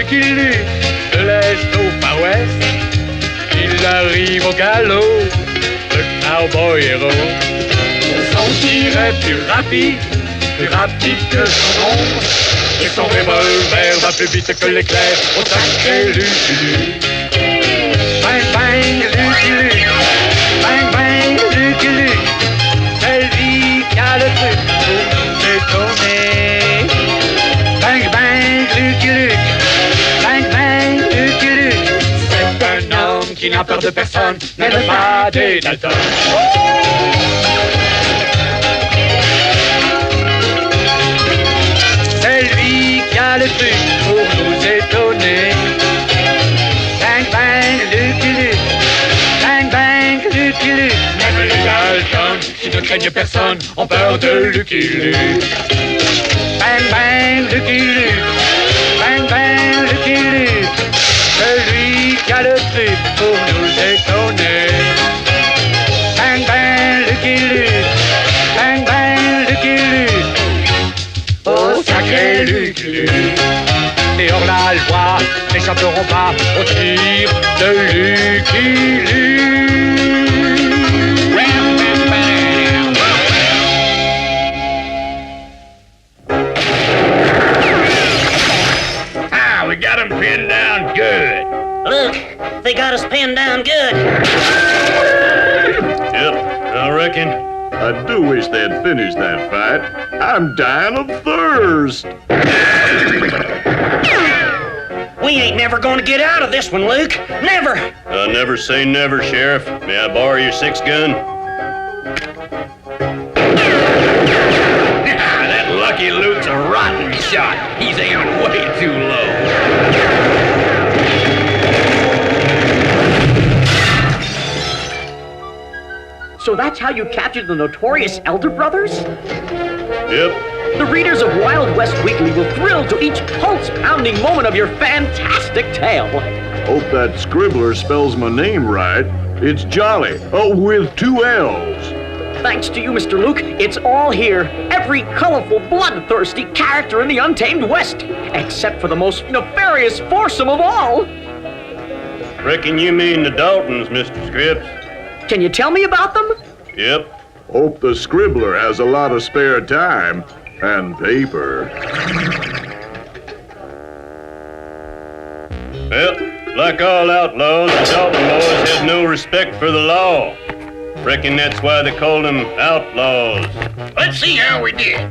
Lucky Luke, de l'Est au Far West, il arrive au galop, le cowboy héros. Son tir est plus rapide que son ombre, et son revolver va plus vite que l'éclair au sacré Lucky Luke. Bang bang Lucky Luke, bang bang Lucky Luke, c'est lui qui a le truc pour nous étonner. Bang bang Lucky Luke, bang bang Lucky Luke, c'est un homme qui n'a peur de personne, mais ne pas des Dalton. C'est lui qui a le truc pour nous étonner. Bang bang Lucky Luke, bang bang Lucky Luke, même les Dalton qui ne craignent personne ont peur de Lucky Luke. Bang bang Lucky Luke, bang bang Lucky Luke, celui qui a le truc pour nous étonner. Bang bang Lucky Luke, bang bang Lucky Luke, oh sacré Lucky Luke. Et hors-la-loi n'échapperont pas au tir de Lucky Luke. We got him pinned down good. Look, they got us pinned down good. Yep, I reckon. I do wish they'd finished that fight. I'm dying of thirst. We ain't never gonna get out of this one, Luke. Never. Never say never, Sheriff. May I borrow your 6-gun? That Lucky Luke's a rotten shot. He's aiming way too low. So that's how you captured the notorious Elder Brothers? Yep. The readers of Wild West Weekly will thrill to each pulse-pounding moment of your fantastic tale. Hope that scribbler spells my name right. It's Jolly. Oh, with 2 L's. Thanks to you, Mr. Luke, it's all here. Every colorful, bloodthirsty character in the Untamed West, except for the most nefarious foursome of all. Reckon you mean the Daltons, Mr. Scripps. Can you tell me about them? Yep. Hope the scribbler has a lot of spare time and paper. Well, like all outlaws, the Dalton boys had no respect for the law. Reckon that's why they called them outlaws. Let's see how we did.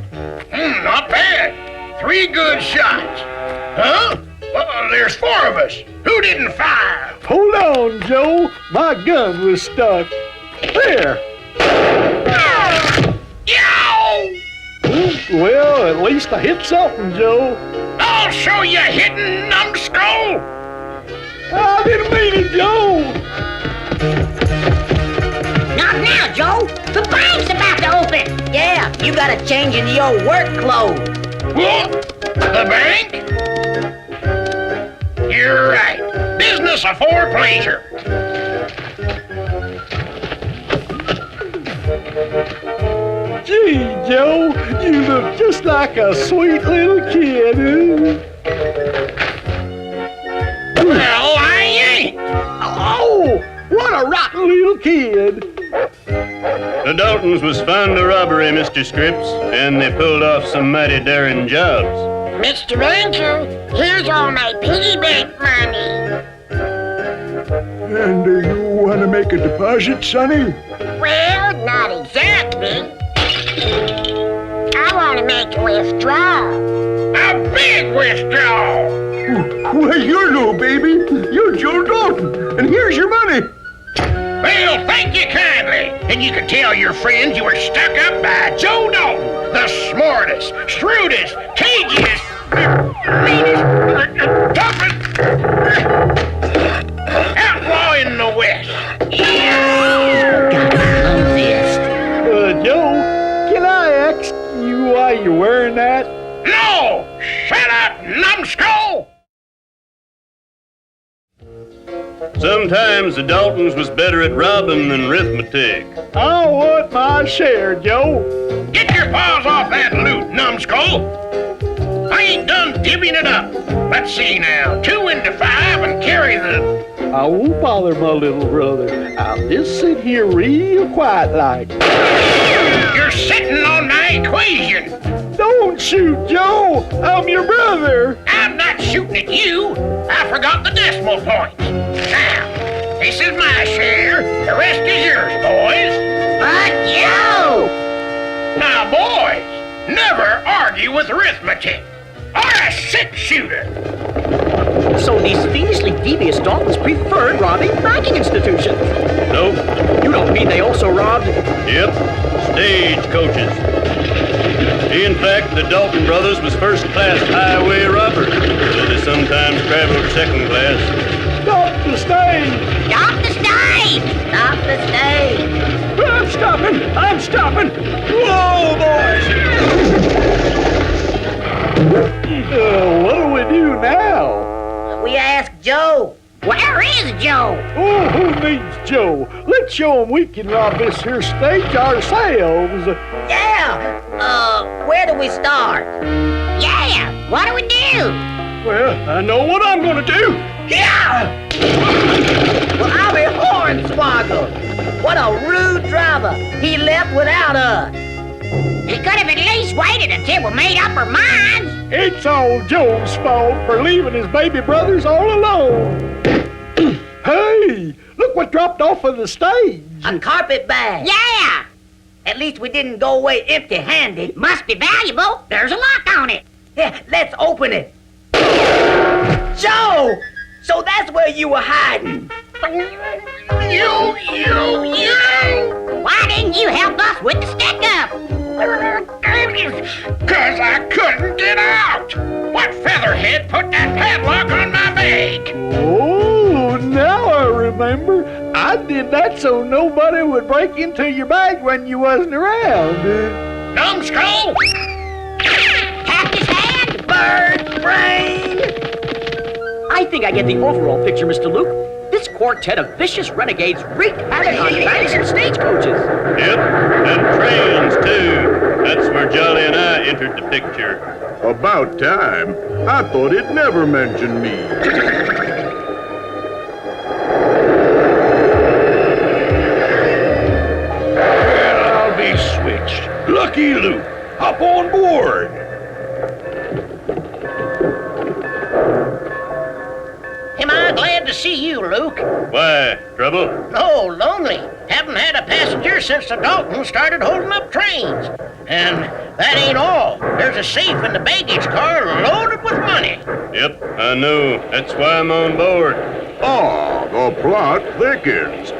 Not bad. 3 good shots. Huh? Well, there's 4 of us. Who didn't fire? Hold on, Joe. My gun was stuck. There. Yow! Well, at least I hit something, Joe. I'll show you hitting, numbskull! I didn't mean it, Joe. Not now, Joe. The bank's about to open. Yeah, you gotta change into your work clothes. What? The bank? You're right. Business afore pleasure. Gee, Joe, you look just like a sweet little kid. Well, I ain't. Oh, what a rotten little kid. The Daltons was fond of robbery, Mr. Scripps, and they pulled off some mighty daring jobs. Mr. Ranger, here's all my piggy bank money. And do you want to make a deposit, Sonny? Well, not exactly. I want to make a withdrawal. A big withdrawal. Well, you're no baby. You're Joe Dalton, and here's your money. Well, thank you kindly. And you can tell your friends you were stuck up by Joe Dalton, the smartest, shrewdest, cagiest, meanest, toughest outlaw in the West. Joe, can I ask you why you're wearing that? No! Shut up, numbskull! Sometimes the Daltons was better at robbing than arithmetic. I want my share, Joe. Get your paws off that loot, numbskull! I ain't done divvying it up. Let's see now. 2 into 5 and carry the... I won't bother my little brother. I'll just sit here real quiet like. You're sitting on my equation. Don't shoot, Joe. I'm your brother. I'm not shooting at you. I forgot the decimal points. Now, this is my share. The rest is yours, boys. But Joe! Now, boys, never argue with arithmetic. Or a six-shooter. So these fiendishly devious Daltons preferred robbing banking institutions. Nope. You don't mean they also robbed? Yep. Stagecoaches. In fact, the Dalton brothers was first-class highway robbers, though they sometimes traveled second class. Stop the stage. Stop the stage! Stop the stage! I'm stopping. I'm stopping. Whoa, boys. What do we do now? We ask Joe. Where is Joe? Oh, who needs Joe? Let's show 'em we can rob this here stage ourselves. Yeah! Where do we start? Yeah! What do we do? Well, I know what I'm gonna do. Yeah! Well, I'll be hornswoggled. What a rude driver. He left without us. He could have at least waited until we made up our minds. It's all Joe's fault for leaving his baby brothers all alone. Hey, look what dropped off of the stage. A carpet bag. Yeah! At least we didn't go away empty-handed. Must be valuable. There's a lock on it. Yeah, let's open it. Joe! So that's where you were hiding. You! Why didn't you help us with the stick-up? 'Cause I couldn't get out. What featherhead put that padlock on my bag? Oh, now I remember. I did that so nobody would break into your bag when you wasn't around. Numbskull? Cactus hand, bird brain. I think I get the overall picture, Mr. Luke. This quartet of vicious renegades wreaked havoc on banks and stagecoaches. Yep, and trains, too. That's where Jolly and I entered the picture. About time. I thought it never mentioned me. Well, I'll be switched. Lucky Luke, hop on board. Am I glad to see you, Luke? Why, trouble? No, lonely. Haven't had a passenger since the Daltons started holding up trains. And that ain't all. There's a safe in the baggage car loaded with money. Yep, I know. That's why I'm on board. Ah, the plot thickens.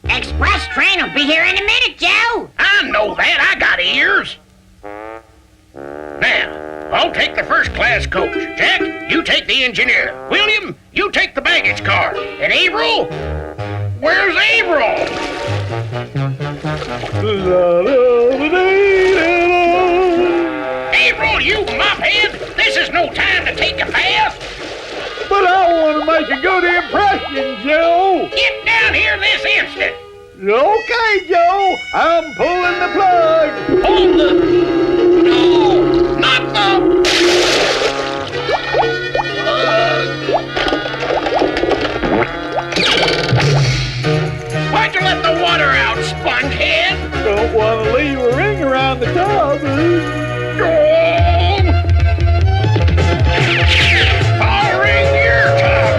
Express train will be here in a minute, Joe. I know that. I got ears. Now, I'll take the first-class coach. Jack, you take the engineer. William, you take the baggage car. And Averill? Where's Averill? Averill, you mophead! This is no time to take a bath. But I want to make a good impression, Joe. Get down here this instant. Okay, Joe. I'm pulling the plug. Pull the... No, not the... Why'd you let the water out, spongehead? Don't want to leave a ring around the tub. I'll ring your top.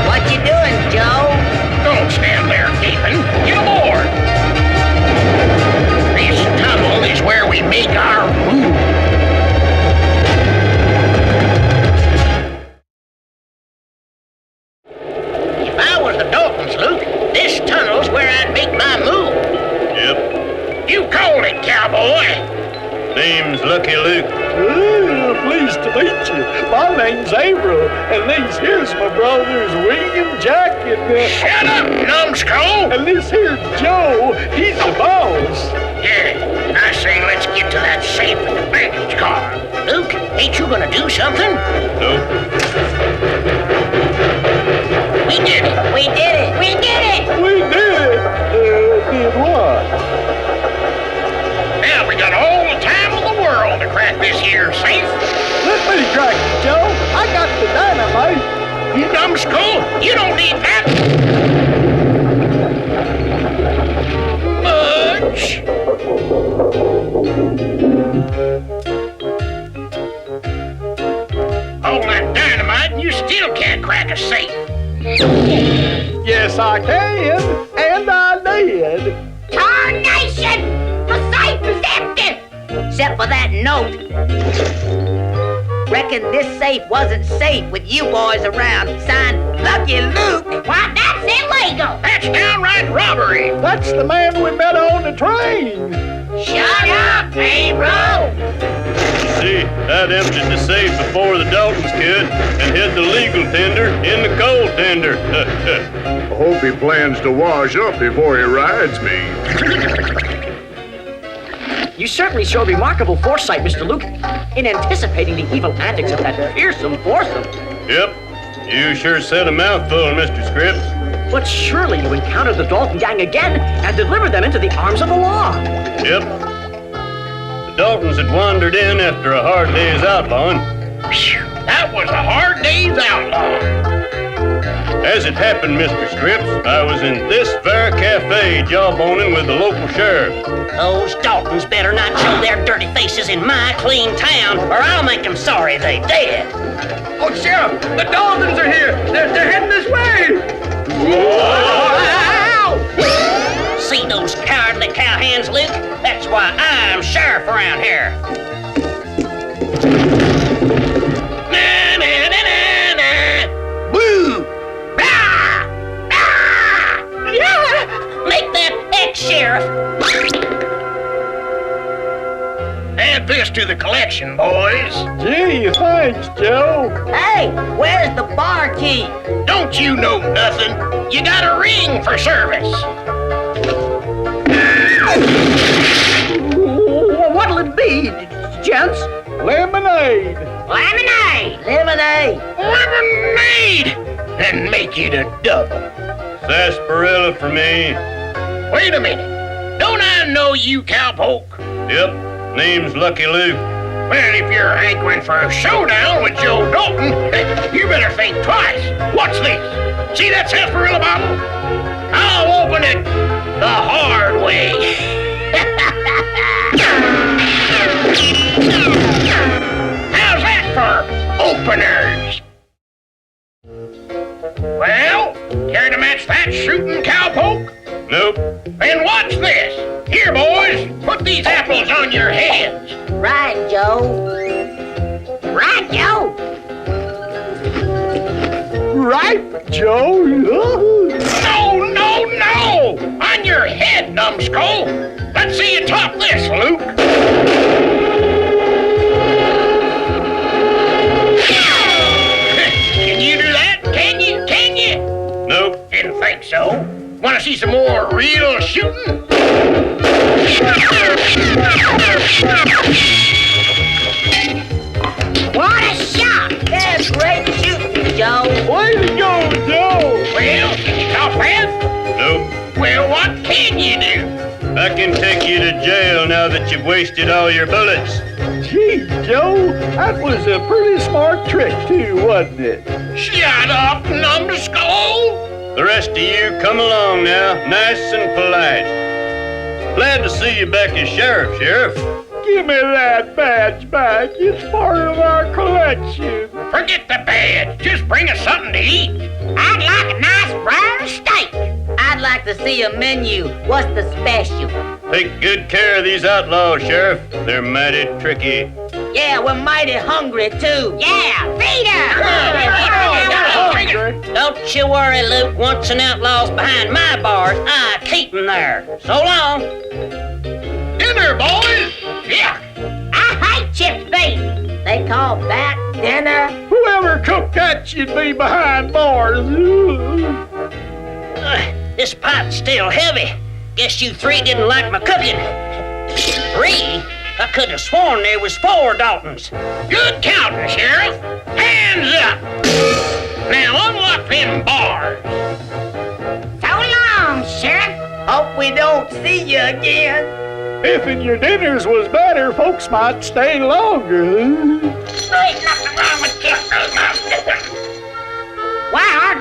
What you doing, Joe? Don't stand there gaping. Get aboard. This tunnel is where we make our move. If I was the Daltons, Luke, this tunnel's where I'd make my move. Yep. You called it, cowboy. Name's Lucky Luke. Pleased to meet you. My name's Averill, and these here's my brothers William, Jack, and Shut up, numbskull. and this here's Joe. He's the boss. Yeah, I say let's get to that safe in the baggage car. Luke, ain't you gonna do something? Nope. We did it. We did it. We did it. numbskull, you don't need that much. All that dynamite and you still can't crack a safe. Yes, I can, and I did. Tarnation! The safe is empty! Except for that note. Reckon this safe wasn't safe with you boys around. Signed, Lucky Luke. Why, that's illegal! That's downright robbery. That's the man we met on the train. Shut up, April! See, I'd emptied the safe before the Daltons could and hid the legal tender in the coal tender. I hope he plans to wash up before he rides me. You certainly showed remarkable foresight, Mr. Luke, in anticipating the evil antics of that fearsome foursome. Yep, you sure said a mouthful, Mr. Scripps. But surely you encountered the Dalton gang again and delivered them into the arms of the law. Yep. The Daltons had wandered in after a hard day's outlawing. Phew, that was a hard day's outlaw. As it happened, Mr. Scripps, I was in this very cafe jawboning with the local sheriff. Those Daltons better not show their dirty faces in my clean town, or I'll make them sorry they did. Oh, Sheriff, the Daltons are here. They're heading this way. See those cowardly cowhands, Luke? That's why I'm sheriff around here. Na, na, na, na, na. Boo! Ah! Ah! Yeah! Make that ex-sheriff. Add this to the collection, boys. Gee, thanks, Joe. Hey, where's the bar key? Don't you know nothing? You got a ring for service. What'll it be, gents? Lemonade. Lemonade! Lemonade! Lemonade! And make it a double. Sarsaparilla for me. Wait a minute. Don't I know you, cowpoke? Yep, name's Lucky Luke. Well, if you're hankering for a showdown with Joe Dalton, you better think twice. What's this? See that sarsaparilla bottle? I'll open it the hard way. How's that for openers? Well, care to match that shooting, cowpoke? Nope. Then watch this. Here, boys, put these apples on your heads. Right, Joe. Right, Joe. Right, Joe. No! On your head, numbskull. Let's see you top this, Luke. Can you do that? Can you? Nope. Didn't think so. Want to see some more real shooting? What a shot! That's great shooting, Joe. Way to go, Joe. Well, can you top that? Nope. Well, what can you do? I can take you to jail now that you've wasted all your bullets. Gee, Joe, that was a pretty smart trick, too, wasn't it? Shut up, numbskull! The rest of you, come along now, nice and polite. Glad to see you back as sheriff, Sheriff. Give me that badge back. It's part of our collection. Forget the badge. Just bring us something to eat. I'd like a nice brown steak. I'd like to see a menu. What's the special? Take good care of these outlaws, Sheriff. They're mighty tricky. Yeah, we're mighty hungry, too. Yeah, feed us! Don't you worry, Luke. Once an outlaw's behind my bars, I keep him there. So long. Dinner, boys! Yeah! I hate chipped beef. They call that dinner? Whoever cooked that should be behind bars. This pot's still heavy. Guess you three didn't like my cooking. 3? I could have sworn there was 4 Daltons. Good counting, Sheriff. Hands up! Now unlock them bars. So long, Sheriff. Hope we don't see you again. If your dinners was better, folks might stay longer. There ain't nothing wrong with this. Why, our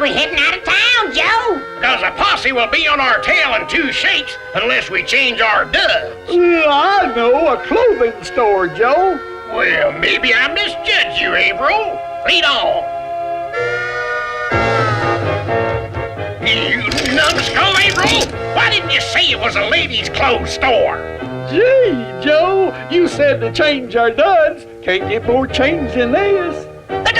Posse will be on our tail in 2 shakes unless we change our duds. I know, a clothing store, Joe. Well, maybe I misjudged you, Averill. Lead on. You numbskull, Averill! Why didn't you say it was a ladies' clothes store? Gee, Joe, you said to change our duds. Can't get more change than this. The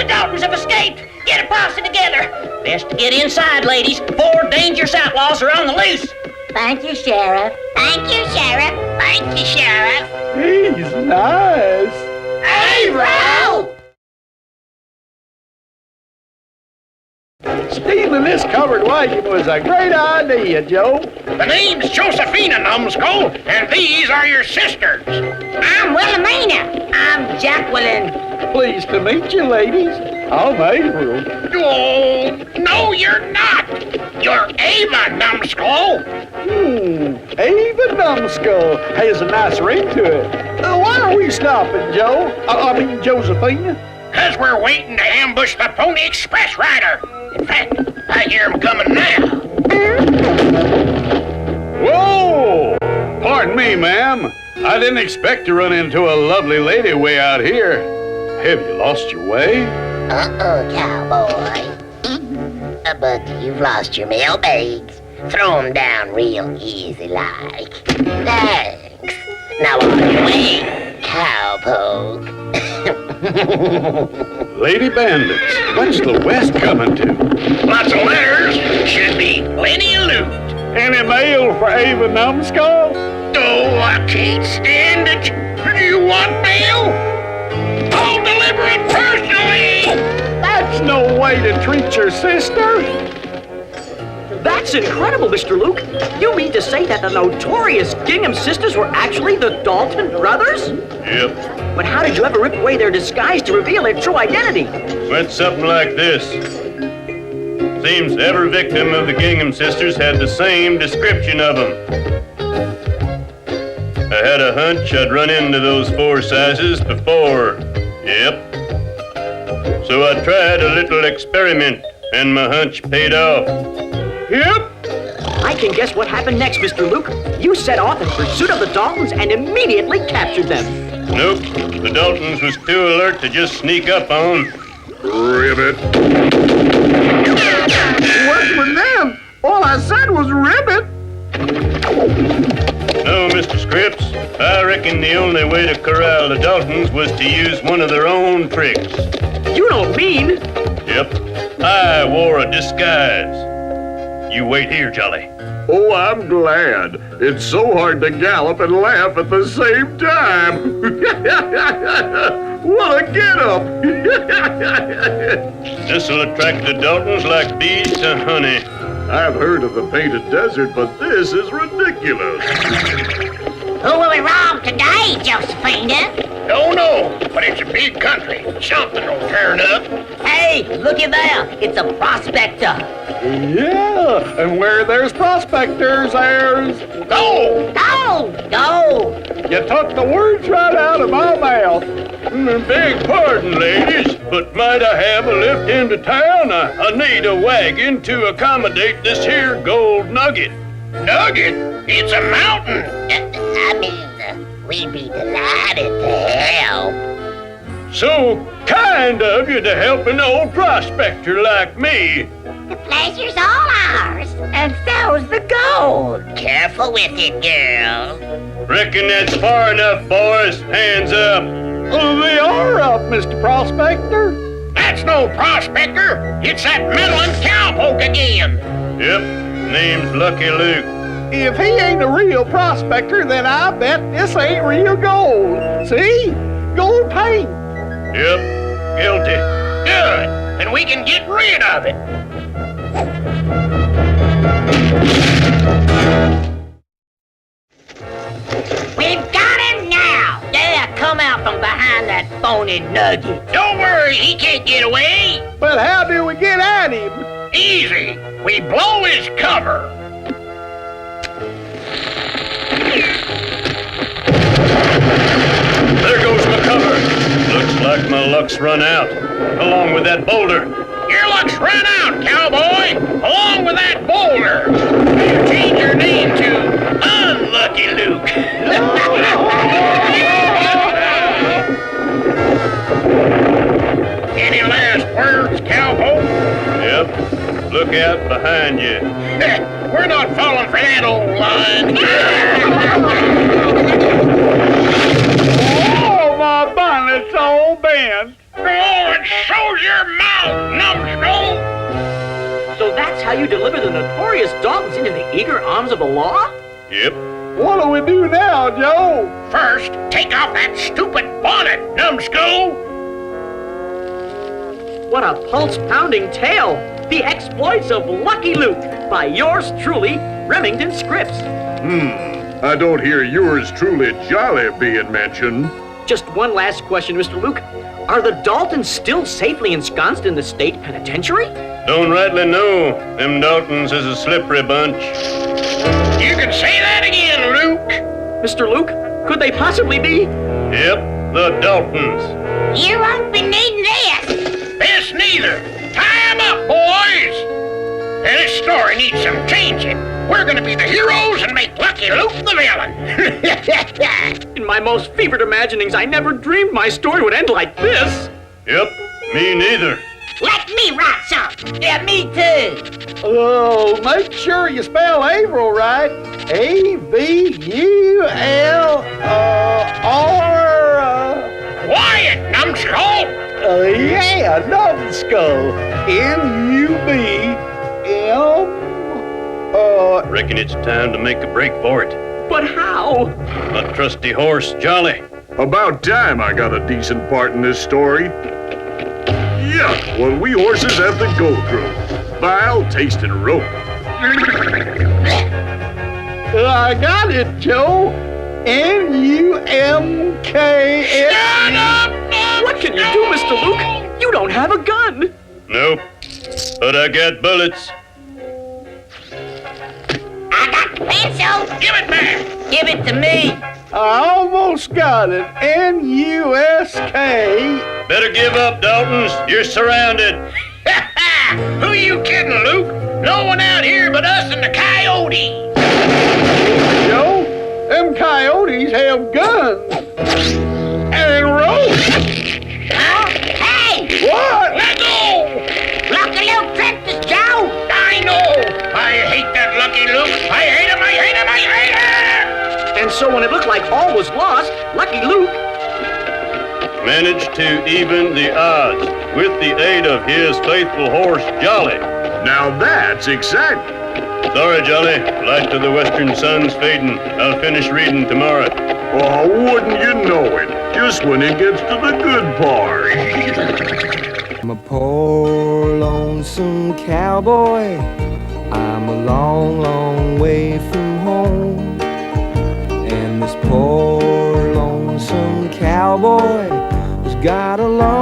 Daltons have escaped! Get a posse together! Best to get inside, ladies. 4 dangerous outlaws are on the loose. Thank you, Sheriff. Thank you, Sheriff. Thank you, Sheriff. He's nice. Averill! Stealing this covered wagon was a great idea, Joe. The name's Josephina, numbskull, and these are your sisters. I'm Wilhelmina. I'm Jacqueline. Pleased to meet you, ladies. I'm April. Oh, no, you're not. You're Ava, numbskull. Ava Numbskull has a nice ring to it. Why are we stopping, Joe? I mean, Josephina. 'Cause we're waiting to ambush the Pony Express rider. In fact, I hear him coming now. Whoa! Pardon me, ma'am. I didn't expect to run into a lovely lady way out here. Have you lost your way? Uh-oh, cowboy. But you've lost your mailbags. Throw 'em down real easy like. Thanks. Now on your way, cowpoke. Lady bandits, what's the West coming to? Lots of letters. Should be plenty of loot. Any mail for Ava Numbskull? Oh, I can't stand it. Do you want mail? I'll deliver it personally. That's no way to treat your sister. That's incredible, Mr. Luke. You mean to say that the notorious Gingham sisters were actually the Dalton brothers? Yep. But how did you ever rip away their disguise to reveal their true identity? Went something like this. Seems every victim of the Gingham sisters had the same description of them. I had a hunch I'd run into those 4 sizes before. Yep. So I tried a little experiment, and my hunch paid off. Yep. I can guess what happened next, Mr. Luke. You set off in pursuit of the Daltons and immediately captured them. Nope. The Daltons was too alert to just sneak up on. Ribbit. What's with them? All I said was ribbit. No, Mr. Scripps. I reckon the only way to corral the Daltons was to use one of their own tricks. You don't mean... Yep. I wore a disguise. You wait here, Jolly. Oh, I'm glad. It's so hard to gallop and laugh at the same time. What a get-up. This'll attract the Daltons like bees to honey. I've heard of the Painted Desert, but this is ridiculous. Who will we rob today, Josephina? Don't know, but it's a big country. Something will turn up. Hey, looky there. It's a prospector. Yeah, and where there's prospectors, there's... Go! Go! Go! You took the words right out of my mouth. Beg pardon, ladies, but might I have a lift into town? I need a wagon to accommodate this here gold nugget. Nugget? It's a mountain. We'd be delighted to help. So kind of you to help an old prospector like me. The pleasure's all ours, and so's the gold. Careful with it, girl. Reckon that's far enough, boys. Hands up. They are up, Mr. Prospector. That's no prospector. It's that meddling cowpoke again. Yep, name's Lucky Luke. If he ain't a real prospector, then I bet this ain't real gold. See? Gold paint. Yep, guilty. Good. Then we can get rid of it. We've got him now! Yeah, come out from behind that phony nugget. Don't worry, he can't get away. But how do we get at him? Easy. We blow his cover. There goes my cover. Looks like my luck's run out. Along with that boulder. Your luck's run out, cowboy. along with that boulder. You change your name to Unlucky Luke. Any last words, cowboy? Yep. Look out behind you. We're not falling for that old line. Oh, my bonnet's all bent. Go and show your mouth, numbskull! So that's how you deliver the notorious Daltons into the eager arms of the law? Yep. What do we do now, Joe? First, take off that stupid bonnet, numbskull! What a pulse-pounding tale! The Exploits of Lucky Luke by yours truly, Remington Scripps. I don't hear yours truly Jolly being mentioned. Just one last question, Mr. Luke. Are the Daltons still safely ensconced in the state penitentiary? Don't rightly know. Them Daltons is a slippery bunch. You can say that again, Luke! Mr. Luke, could they possibly be? Yep, the Daltons. You won't be needing this. This neither! Tie 'em up, boys! And this story needs some changing. We're gonna be the heroes and make Lucky Luke the villain. In my most fevered imaginings, I never dreamed my story would end like this. Yep, me neither. Let me write some. Yeah, me too. Oh, make sure you spell Averill right. Avull R. Quiet, numbskull! Yeah, numbskull. Nubm. Reckon it's time to make a break for it. But how? A trusty horse, Jolly. About time I got a decent part in this story. Yuck, what we horses have to go through. Vile tasting rope. I got it, Joe. Numks. Shut up, numbskull! What can you do, Mr. Luke? You don't have a gun. Nope. But I got bullets. I got the pencil. Give it back! Give it to me. I almost got it. Nusk. Better give up, Daltons. You're surrounded. Who you kidding, Luke? No one out here but us and the coyotes. Joe, them coyotes have guns. And ropes. Hey! What? Let go! Lucky Luke tricked us, Joe. I know! I hate that Lucky Luke! I hate him! I hate him! I hate him! And so when it looked like all was lost, Lucky Luke Managed to even the odds with the aid of his faithful horse, Jolly. Now that's exciting. Sorry, Jolly. Light to the western sun's fading. I'll finish reading tomorrow. Oh, wouldn't you know it? Just when it gets to the good part. I'm a poor lonesome cowboy. I'm a long, long way from home. And this poor lonesome cowboy has got a long